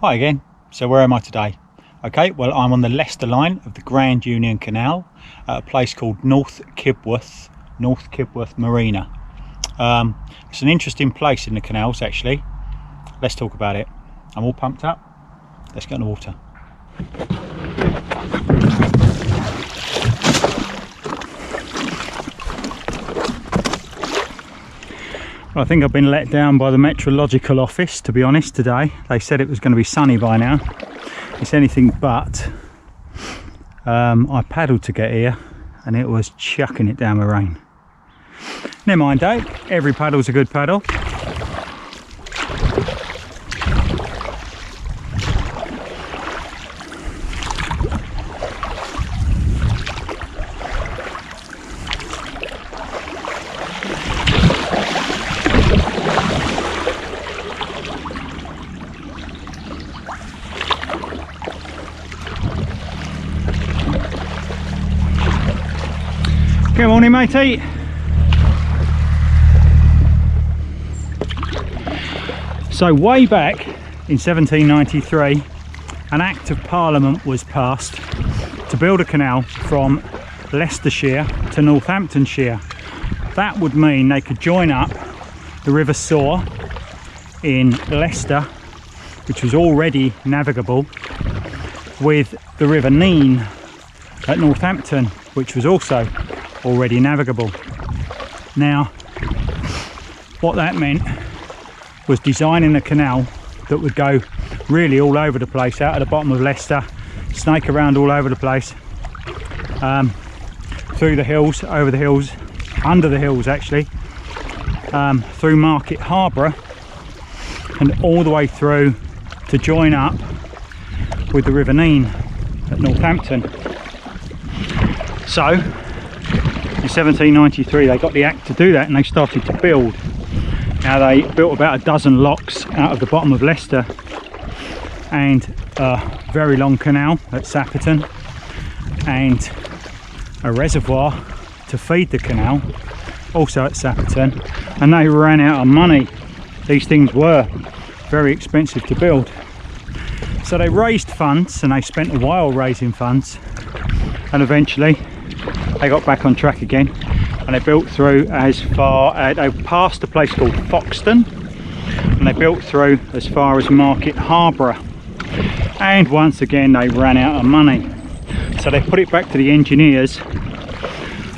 Hi again. So where am I today? Okay, well I'm on the Leicester line of the Grand Union Canal at a place called North Kibworth Marina. It's an interesting place in the canals actually. Let's talk about it. I'm all pumped up. Let's get in the water. Well, I think I've been let down by the meteorological office, to be honest, today. They said it was going to be sunny by now. It's anything but. I paddled to get here and it was chucking it down with rain. Never mind, Dave. Every paddle's a good paddle. Good morning, matey. So way back in 1793, an Act of Parliament was passed to build a canal from Leicestershire to Northamptonshire. That would mean they could join up the River Soar in Leicester, which was already navigable, with the River Nene at Northampton, which was also already navigable. Now, what that meant was designing a canal that would go really all over the place, out of the bottom of Leicester, snake around all over the place, through the hills, over the hills, under the hills actually, through Market Harbour, and all the way through to join up with the River Nene at Northampton. So in 1793 they got the act to do that and they started to build. Now they built about a dozen locks out of the bottom of Leicester and a very long canal at Sapperton and a reservoir to feed the canal also at Sapperton, and they ran out of money. These things were very expensive to build, so they raised funds and they spent a while raising funds, and eventually they got back on track again and they built through as far they passed a place called Foxton and they built through as far as Market Harbour, and once again they ran out of money, so they put it back to the engineers.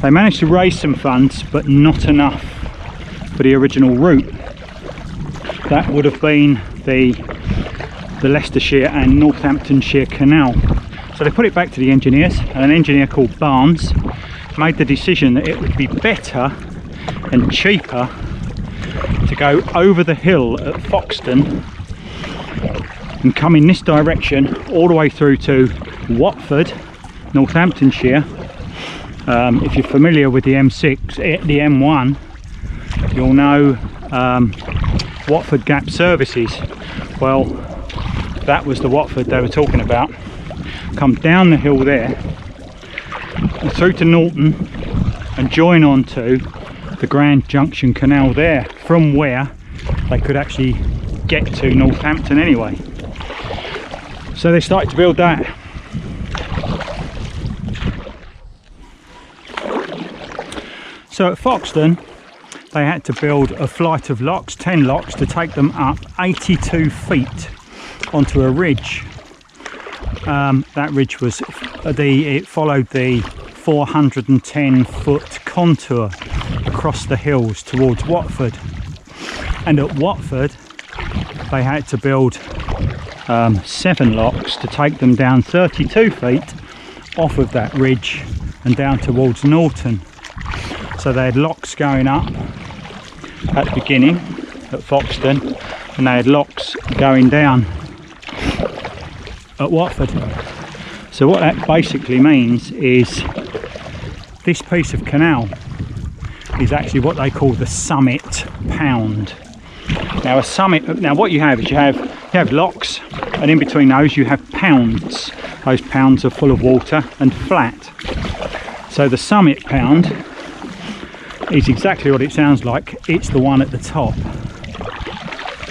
They managed to raise some funds but not enough for the original route. That would have been the Leicestershire and Northamptonshire Canal. So they put it back to the engineers, and an engineer called Barnes made the decision that it would be better and cheaper to go over the hill at Foxton and come in this direction all the way through to Watford, Northamptonshire. If you're familiar with the M6, the M1, you'll know Watford Gap Services. Well, that was the Watford they were talking about. Come down the hill there through to Norton and join on to the Grand Junction Canal there, from where they could actually get to Northampton anyway. So they started to build that. So at Foxton they had to build a flight of locks, 10 locks, to take them up 82 feet onto a ridge. That ridge was it followed the 410-foot contour across the hills towards Watford, and at Watford they had to build 7 locks to take them down 32 feet off of that ridge and down towards Norton. So they had locks going up at the beginning at Foxton and they had locks going down at Watford. So what that basically means is this piece of canal is actually what they call the summit pound. Now a summit, now what you have is you have locks, and in between those you have pounds. Those pounds are full of water and flat. So the summit pound is exactly what it sounds like. It's the one at the top.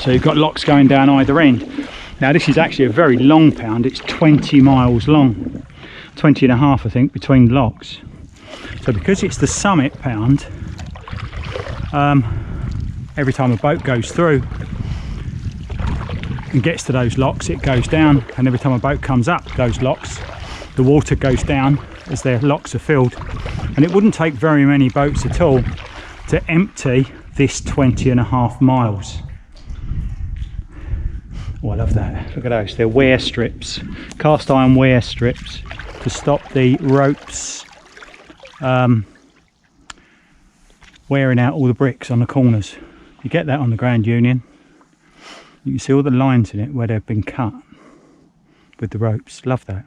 So you've got locks going down either end. Now this is actually a very long pound, it's 20 miles long, 20 and a half I think between locks. So because it's the summit pound, every time a boat goes through and gets to those locks it goes down, and every time a boat comes up those locks the water goes down as their locks are filled, and it wouldn't take very many boats at all to empty this 20 and a half miles. Oh, I love that. Look at those, they're wear strips, cast iron wear strips to stop the ropes wearing out all the bricks on the corners. You get that on the Grand Union. You can see all the lines in it where they've been cut with the ropes. Love that.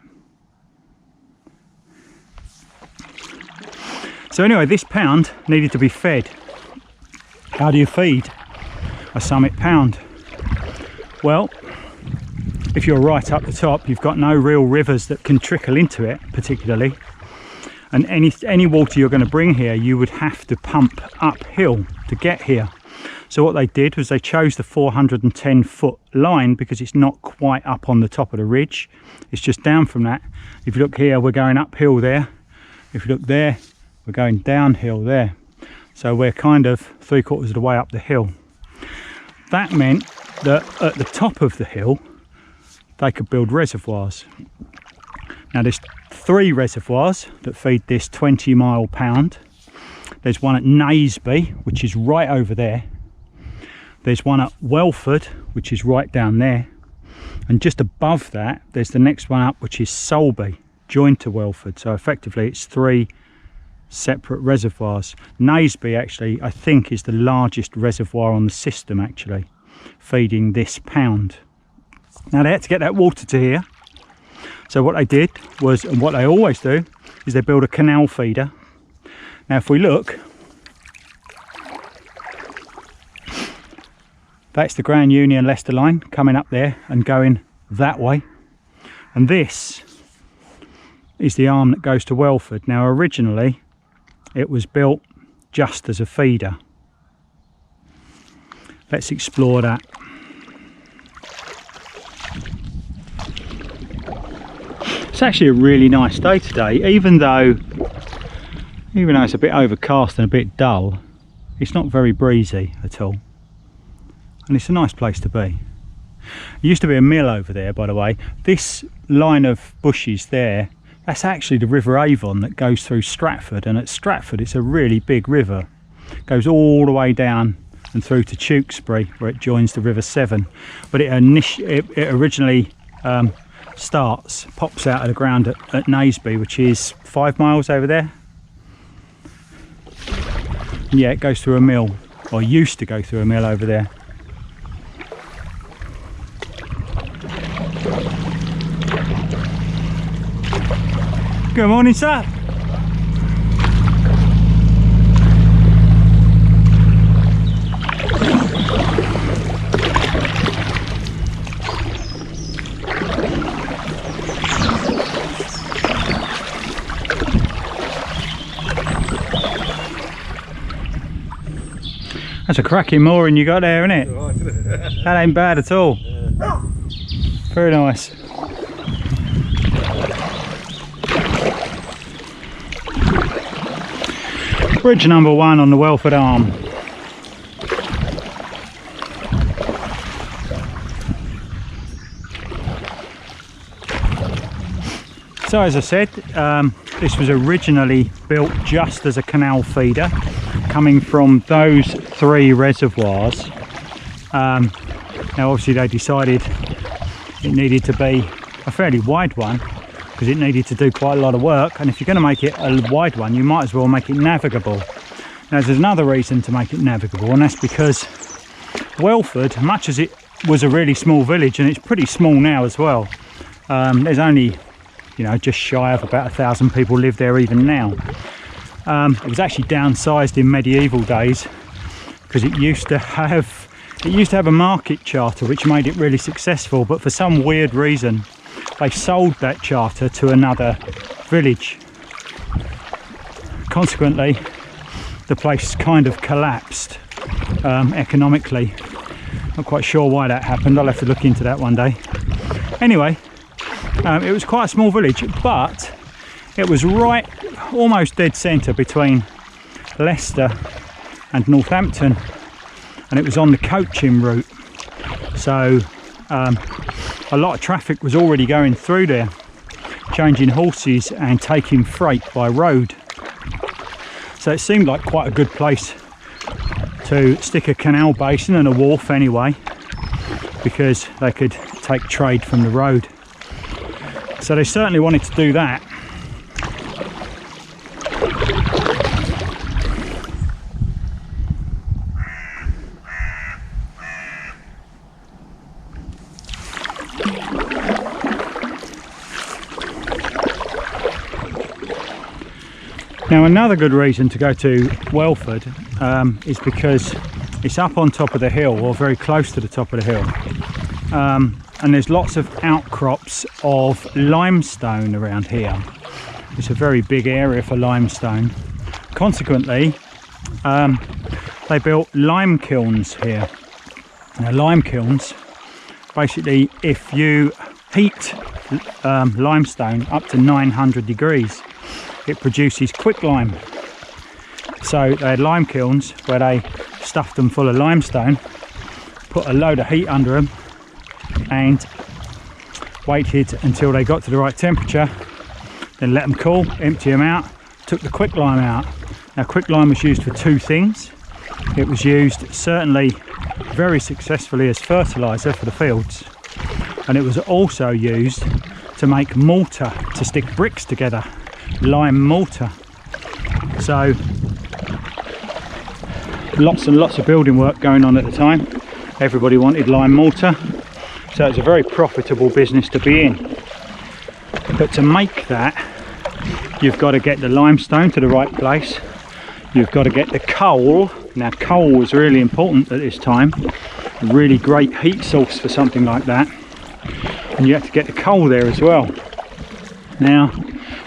So anyway, this pound needed to be fed. How do you feed a summit pound? Well, if you're right up the top, you've got no real rivers that can trickle into it particularly, and any water you're going to bring here you would have to pump uphill to get here. So what they did was they chose the 410-foot line because it's not quite up on the top of the ridge, it's just down from that. If you look here, we're going uphill there. If you look there, we're going downhill there. So we're kind of 3/4 of the way up the hill. That meant that at the top of the hill they could build reservoirs. Now there's 3 reservoirs that feed this 20-mile pound. There's one at Naseby, which is right over there. There's one at Welford, which is right down there, and just above that there's the next one up, which is Solby, joined to Welford. So effectively it's 3 separate reservoirs. Naseby actually I think is the largest reservoir on the system actually, feeding this pound. Now they had to get that water to here, so what they did was, and what they always do, is they build a canal feeder. Now if we look, that's the Grand Union Leicester line coming up there and going that way, and this is the arm that goes to Welford. Now originally it was built just as a feeder. Let's explore that. It's actually a really nice day today, even though it's a bit overcast and a bit dull, it's not very breezy at all. And it's a nice place to be. There used to be a mill over there, by the way. This line of bushes there, that's actually the River Avon that goes through Stratford, and at Stratford it's a really big river. It goes all the way down and through to Tewkesbury where it joins the River Severn, but it originally pops out of the ground at Naseby, which is 5 miles over there. And yeah, it goes through a mill, or used to go through a mill over there. Good morning, sir. That's a cracking mooring you got there, isn't it? Right, isn't it? That ain't bad at all. Yeah. Very nice. Bridge number 1 on the Welford Arm. So as I said, this was originally built just as a canal feeder, coming from those 3 reservoirs. Now obviously they decided it needed to be a fairly wide one, because it needed to do quite a lot of work, and if you're going to make it a wide one you might as well make it navigable. Now there's another reason to make it navigable, and that's because Welford, much as it was a really small village, and it's pretty small now as well, there's only, you know, just shy of about 1,000 people live there even now. It was actually downsized in medieval days because it used to have a market charter which made it really successful, but for some weird reason they sold that charter to another village. Consequently, the place kind of collapsed economically. Not quite sure why that happened. I'll have to look into that one day. Anyway, it was quite a small village, but it was right, almost dead centre between Leicester and Northampton, and it was on the coaching route. So a lot of traffic was already going through there, changing horses and taking freight by road. So it seemed like quite a good place to stick a canal basin and a wharf anyway, because they could take trade from the road. So they certainly wanted to do that. Now another good reason to go to Welford is because it's up on top of the hill, or very close to the top of the hill, and there's lots of outcrops of limestone around here. It's a very big area for limestone. Consequently, they built lime kilns here. Now lime kilns, basically if you heat limestone up to 900 degrees, it produces quicklime. So they had lime kilns where they stuffed them full of limestone, put a load of heat under them, and waited until they got to the right temperature, then let them cool, empty them out, took the quicklime out. Now quicklime was used for two things. It was used certainly very successfully as fertiliser for the fields, and it was also used to make mortar, to stick bricks together. Lime mortar. So lots and lots of building work going on at the time. Everybody wanted lime mortar, so it's a very profitable business to be in. But to make that, you've got to get the limestone to the right place, you've got to get the coal. Now coal was really important at this time, a really great heat source for something like that, and you have to get the coal there as well. Now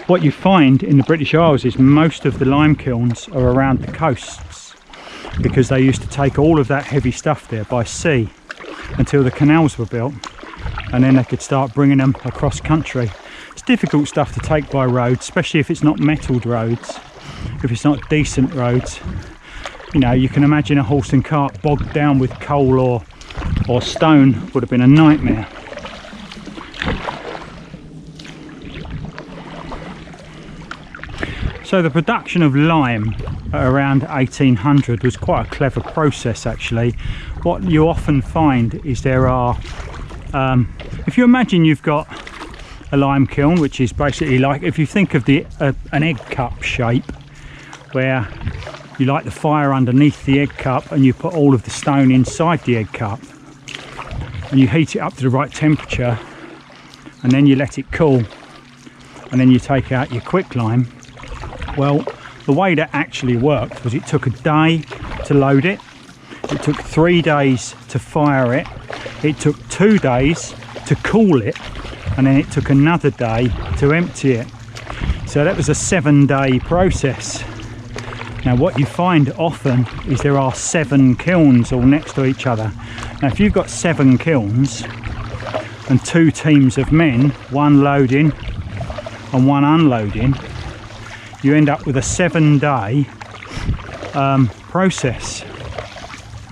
what you find in the British Isles is most of the lime kilns are around the coasts, because they used to take all of that heavy stuff there by sea until the canals were built, and then they could start bringing them across country. It's difficult stuff to take by road, especially if it's not metalled roads, if it's not decent roads. You know, you can imagine a horse and cart bogged down with coal or stone would have been a nightmare. So the production of lime at around 1800 was quite a clever process actually. What you often find is there are, if you imagine you've got a lime kiln, which is basically like, if you think of an egg cup shape, where you light the fire underneath the egg cup and you put all of the stone inside the egg cup and you heat it up to the right temperature, and then you let it cool, and then you take out your quicklime. Well, the way that actually worked was it took a day to load it, it took 3 days to fire it, it took 2 days to cool it, and then it took another day to empty it. So that was a 7-day process. Now what you find often is there are 7 kilns all next to each other. Now if you've got 7 kilns and 2 teams of men, one loading and one unloading, you end up with a 7-day process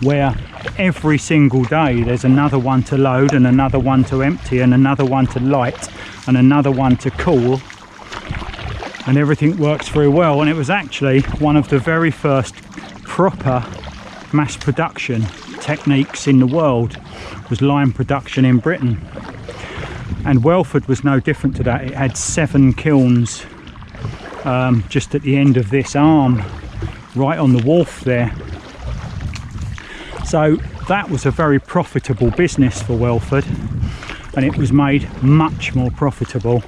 where every single day there's another one to load and another one to empty and another one to light and another one to cool, and everything works very well. And it was actually one of the very first proper mass production techniques in the world, was lime production in Britain, and Welford was no different to that. It had 7 kilns just at the end of this arm, right on the wharf there. So that was a very profitable business for Welford, and it was made much more profitable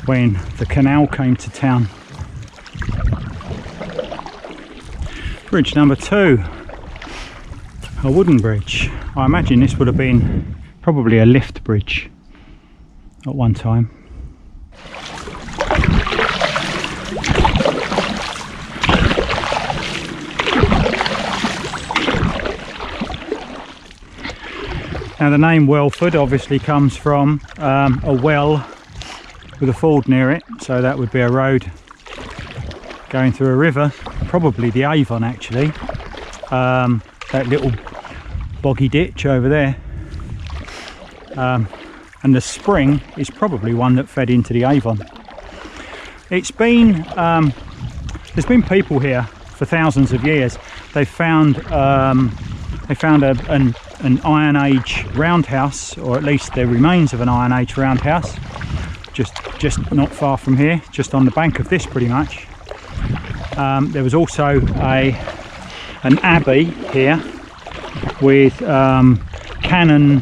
when the canal came to town. Bridge number 2, a wooden bridge. I imagine this would have been probably a lift bridge at one time. Now the name Welford obviously comes from a well with a ford near it, so that would be a road going through a river, probably the Avon actually, that little boggy ditch over there, and the spring is probably one that fed into the Avon. It's been there's been people here for thousands of years. They found an Iron Age roundhouse, or at least the remains of an Iron Age roundhouse, just not far from here, just on the bank of this pretty much. There was also an abbey here with canon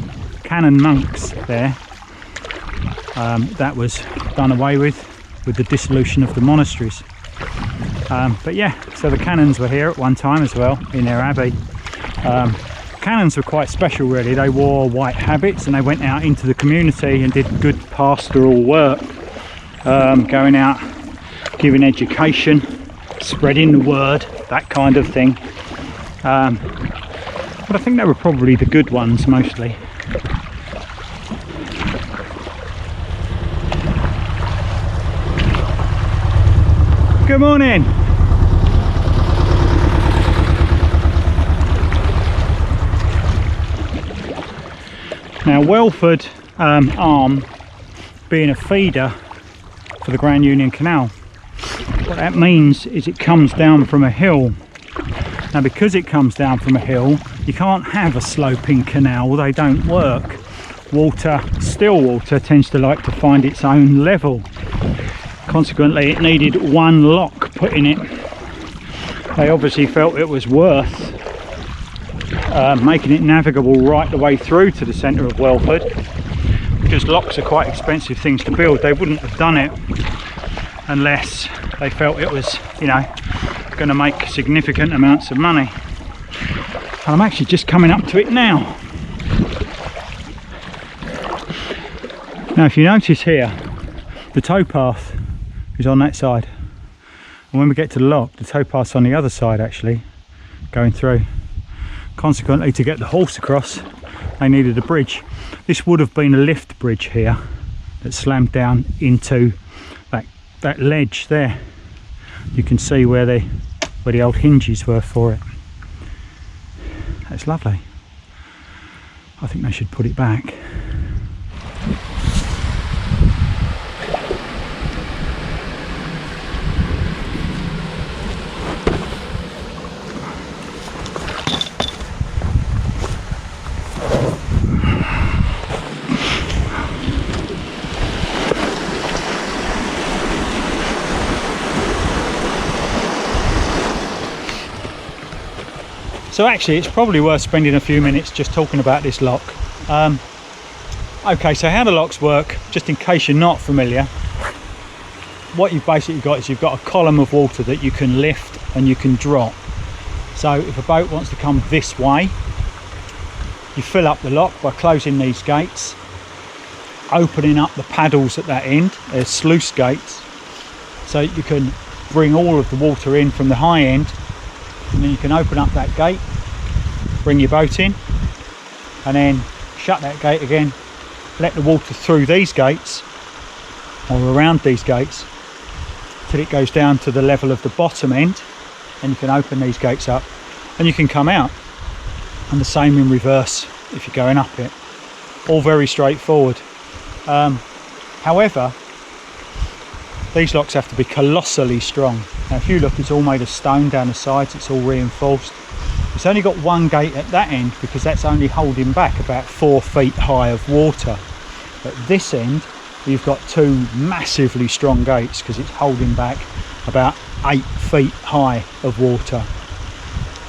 monks there. That was done away with the dissolution of the monasteries. But yeah, so the canons were here at one time as well in their abbey. Canons were quite special really. They wore white habits and they went out into the community and did good pastoral work, going out giving education, spreading the word, that kind of thing. But I think they were probably the good ones mostly. Good morning. Now Welford Arm being a feeder for the Grand Union Canal, what that means is it comes down from a hill. Now because it comes down from a hill, you can't have a sloping canal, they don't work. Still water tends to like to find its own level. Consequently it needed one lock put in it. They obviously felt it was worth making it navigable right the way through to the centre of Welford, because locks are quite expensive things to build. They wouldn't have done it unless they felt it was, you know, going to make significant amounts of money. And I'm actually just coming up to it now. Now if you notice here, the towpath is on that side, and when we get to the lock, the towpath's on the other side actually, going through. Consequently, to get the horse across, they needed a bridge. This would have been a lift bridge here that slammed down into that ledge there. You can see where the old hinges were for it. That's lovely. I think they should put it back. So actually it's probably worth spending a few minutes just talking about this lock. Okay, so how the locks work, just in case you're not familiar, what you've basically got is you've got a column of water that you can lift and you can drop. So if a boat wants to come this way, you fill up the lock by closing these gates, opening up the paddles at that end, there's sluice gates, so you can bring all of the water in from the high end. And then you can open up that gate, bring your boat in, and then shut that gate again, let the water through these gates or around these gates till it goes down to the level of the bottom end, and you can open these gates up and you can come out. And the same in reverse if you're going up it. All very straightforward. However, these locks have to be colossally strong. Now if you look, it's all made of stone down the sides, it's all reinforced. It's only got one gate at that end because that's only holding back about 4 feet high of water. At this end, you've got two massively strong gates because it's holding back about 8 feet high of water.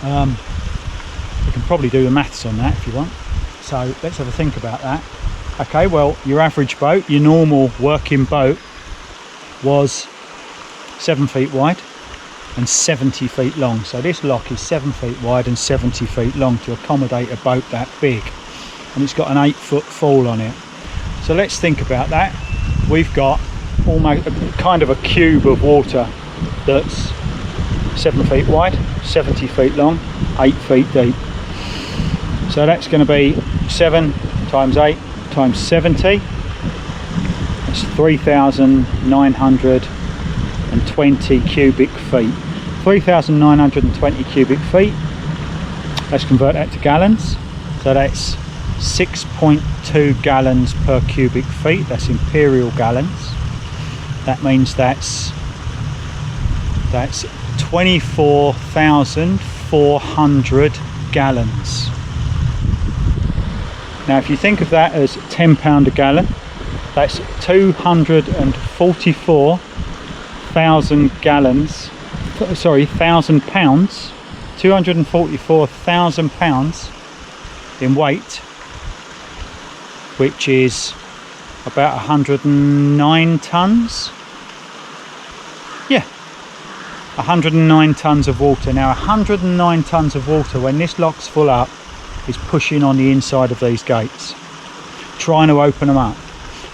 You can probably do the maths on that if you want. So let's have a think about that. Okay, well, your average boat, your normal working boat, was 7 feet wide and 70 feet long. So this lock is 7 feet wide and 70 feet long to accommodate a boat that big, and it's got an 8-foot fall on it. So let's think about that. We've got almost kind of a cube of water that's 7 feet wide, 70 feet long, 8 feet deep. So that's going to be 7 times 8 times 70. That's 3,920 cubic feet. 3,920 cubic feet. Let's convert that to gallons. So that's 6.2 gallons per cubic feet. That's imperial gallons. That means that's 24,400 gallons. Now if you think of that as £10 a gallon, that's 244,000 gallons, sorry, £1,000, 244,000 pounds in weight, which is about 109 tons. Yeah, 109 tons of water. Now 109 tons of water, when this lock's full up, is pushing on the inside of these gates, trying to open them up.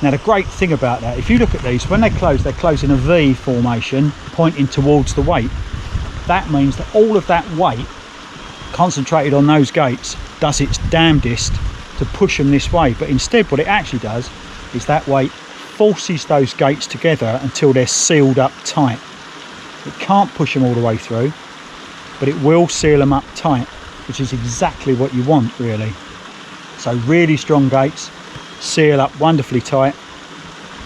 Now the great thing about that, if you look at these, when they close in a V formation pointing towards the weight. That means that all of that weight concentrated on those gates does its damnedest to push them this way, but instead what it actually does is that weight forces those gates together until they're sealed up tight. It can't push them all the way through, but it will seal them up tight, which is exactly what you want, really. So really strong gates, seal up wonderfully tight,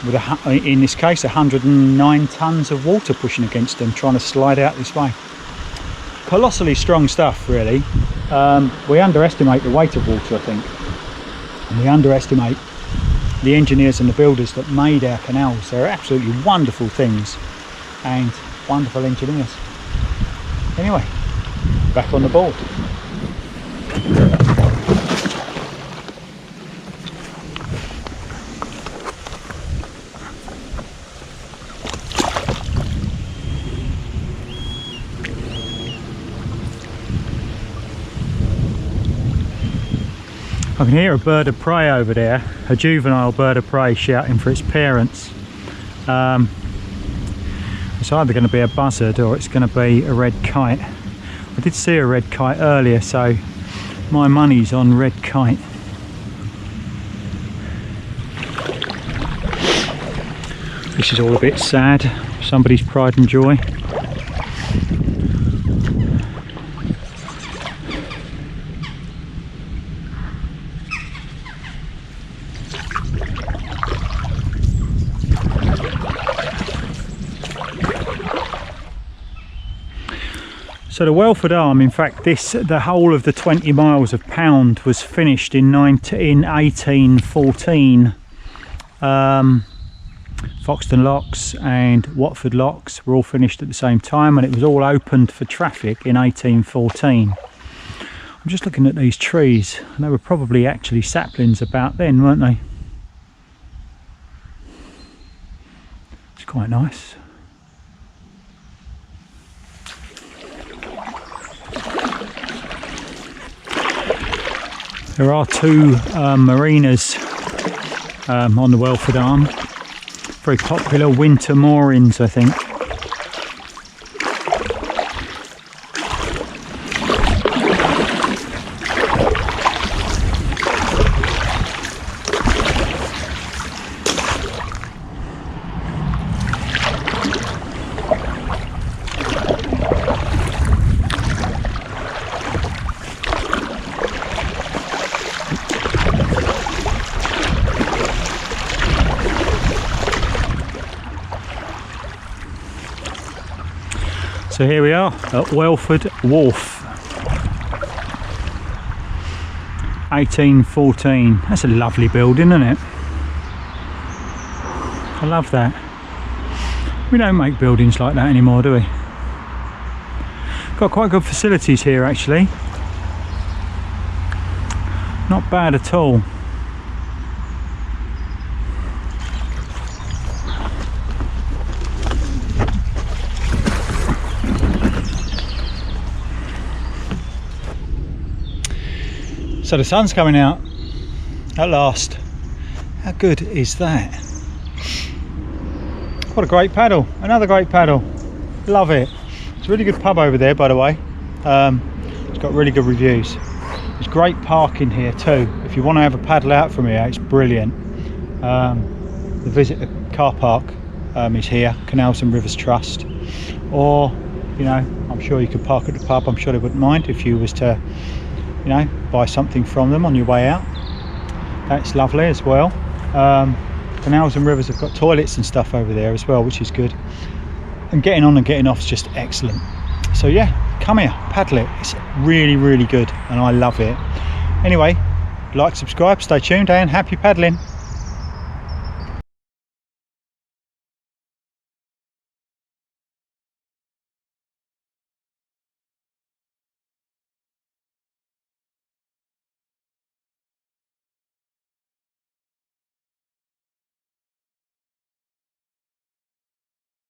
with in this case 109 tons of water pushing against them, trying to slide out this way. Colossally strong stuff, really. We underestimate the weight of water, I think, and we underestimate the engineers and the builders that made our canals. They're absolutely wonderful things and wonderful engineers. Anyway, back on the board. I can hear a bird of prey over there, a juvenile bird of prey shouting for its parents. It's either going to be a buzzard or it's going to be a red kite. I did see a red kite earlier, so my money's on red kite. This is all a bit sad, somebody's pride and joy. So the Welford Arm, in fact, the whole of the 20 miles of Pound was finished in 1814. Foxton Locks and Watford Locks were all finished at the same time, and it was all opened for traffic in 1814. I'm just looking at these trees, and they were probably actually saplings about then, weren't they? It's quite nice. There are two marinas on the Welford Arm. Very popular winter moorings, I think. So here we are at Welford Wharf, 1814. That's a lovely building, isn't it? I love that. We don't make buildings like that anymore, do we? Got quite good facilities here, actually. Not bad at all. So the sun's coming out at last. How good is that? What a great paddle, another great paddle. Love it. It's a really good pub over there, by the way. It's got really good reviews. There's great parking here too. If if you want to have a paddle out from here, it's brilliant. The visitor car park is here, Canals and Rivers Trust, or you know, I'm sure you could park at the pub. I'm sure they wouldn't mind if you was to, you know, buy something from them on your way out. That's lovely as well. Canals and Rivers have got toilets and stuff over there as well, which is good, and getting on and getting off is just excellent. So yeah, come here, paddle it. It's really, really good and I love it. Anyway, like, subscribe, stay tuned, and happy paddling.